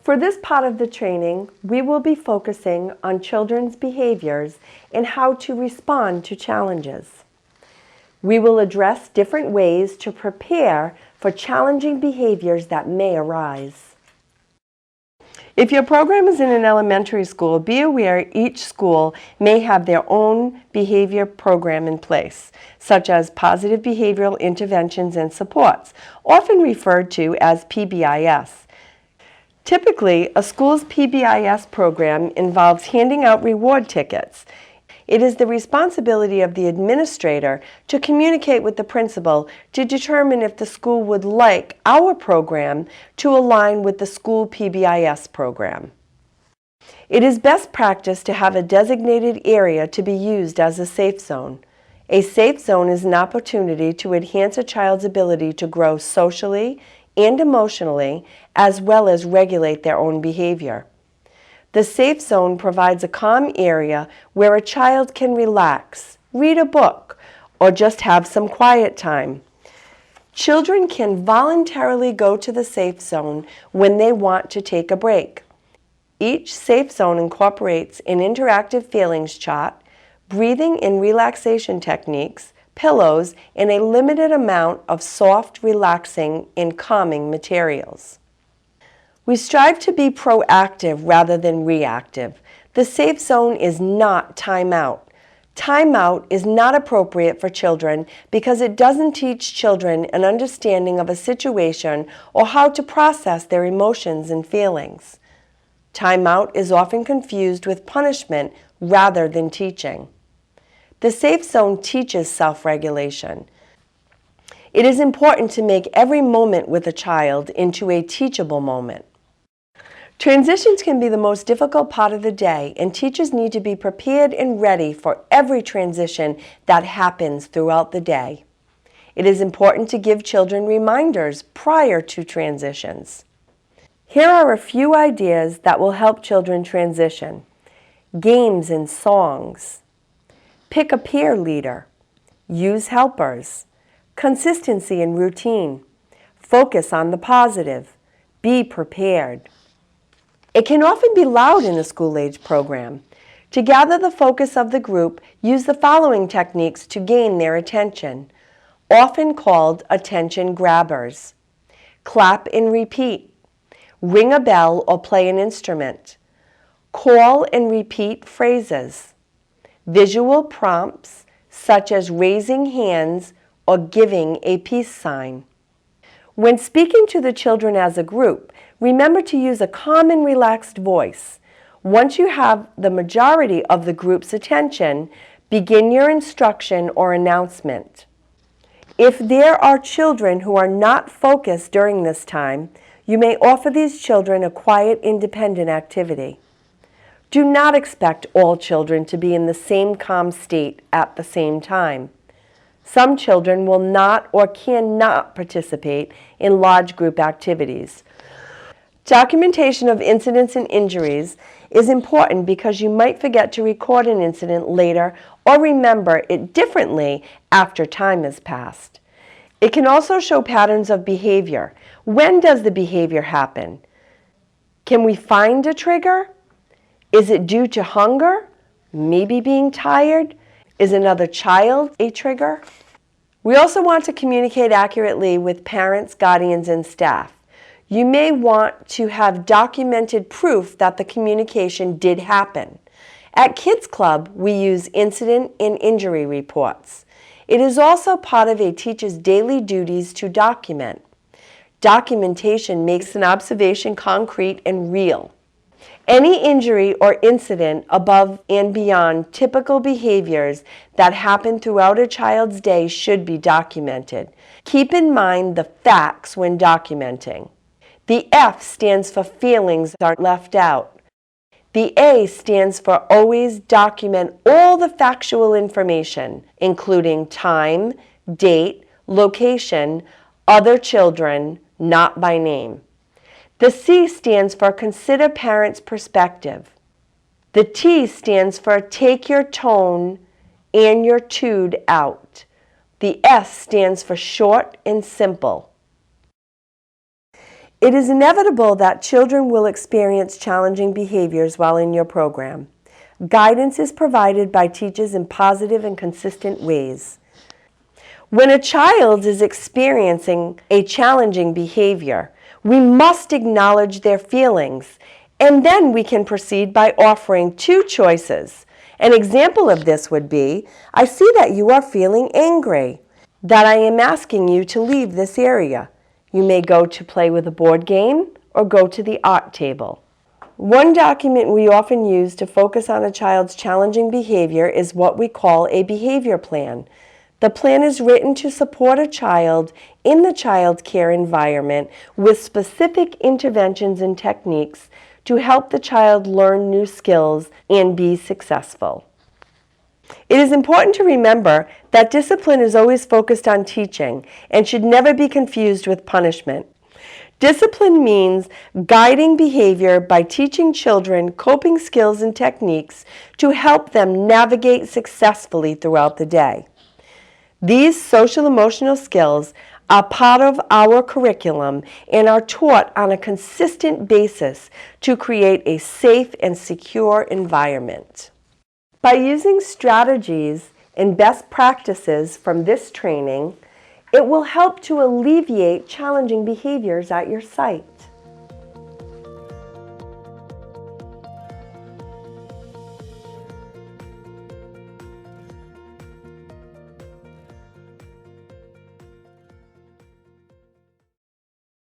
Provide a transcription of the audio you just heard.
For this part of the training, we will be focusing on children's behaviors and how to respond to challenges. We will address different ways to prepare for challenging behaviors that may arise. If your program is in an elementary school, be aware each school may have their own behavior program in place, such as positive behavioral interventions and supports, often referred to as PBIS. Typically, a school's PBIS program involves handing out reward tickets. It is the responsibility of the administrator to communicate with the principal to determine if the school would like our program to align with the school PBIS program. It is best practice to have a designated area to be used as a safe zone. A safe zone is an opportunity to enhance a child's ability to grow socially and emotionally, as well as regulate their own behavior. The safe zone provides a calm area where a child can relax, read a book, or just have some quiet time. Children can voluntarily go to the safe zone when they want to take a break. Each safe zone incorporates an interactive feelings chart, breathing and relaxation techniques, pillows, and a limited amount of soft, relaxing, and calming materials. We strive to be proactive rather than reactive. The safe zone is not timeout. Timeout is not appropriate for children because it doesn't teach children an understanding of a situation or how to process their emotions and feelings. Timeout is often confused with punishment rather than teaching. The safe zone teaches self-regulation. It is important to make every moment with a child into a teachable moment. Transitions can be the most difficult part of the day, and teachers need to be prepared and ready for every transition that happens throughout the day. It is important to give children reminders prior to transitions. Here are a few ideas that will help children transition. Games and songs. Pick a peer leader. Use helpers. Consistency and routine. Focus on the positive. Be prepared. It can often be loud in a school-age program. To gather the focus of the group, use the following techniques to gain their attention, often called attention grabbers. Clap and repeat. Ring a bell or play an instrument. Call and repeat phrases. Visual prompts such as raising hands or giving a peace sign. When speaking to the children as a group, remember to use a calm and relaxed voice. Once you have the majority of the group's attention, begin your instruction or announcement. If there are children who are not focused during this time, you may offer these children a quiet, independent activity. Do not expect all children to be in the same calm state at the same time. Some children will not or cannot participate in large group activities. Documentation of incidents and injuries is important because you might forget to record an incident later or remember it differently after time has passed. It can also show patterns of behavior. When does the behavior happen? Can we find a trigger? Is it due to hunger? Maybe being tired? Is another child a trigger? We also want to communicate accurately with parents, guardians, and staff. You may want to have documented proof that the communication did happen. At Kids Club, we use incident and injury reports. It is also part of a teacher's daily duties to document. Documentation makes an observation concrete and real. Any injury or incident above and beyond typical behaviors that happen throughout a child's day should be documented. Keep in mind the facts when documenting. The F stands for feelings aren't left out. The A stands for always document all the factual information, including time, date, location, other children, not by name. The C stands for consider parents' perspective. The T stands for take your tone and your tude out. The S stands for short and simple. It is inevitable that children will experience challenging behaviors while in your program. Guidance is provided by teachers in positive and consistent ways. When a child is experiencing a challenging behavior, we must acknowledge their feelings, and then we can proceed by offering two choices. An example of this would be, I see that you are feeling angry, that I am asking you to leave this area. You may go to play with a board game or go to the art table. One document we often use to focus on a child's challenging behavior is what we call a behavior plan. The plan is written to support a child in the child care environment with specific interventions and techniques to help the child learn new skills and be successful. It is important to remember that discipline is always focused on teaching and should never be confused with punishment. Discipline means guiding behavior by teaching children coping skills and techniques to help them navigate successfully throughout the day. These social-emotional skills are part of our curriculum and are taught on a consistent basis to create a safe and secure environment. By using strategies and best practices from this training, it will help to alleviate challenging behaviors at your site.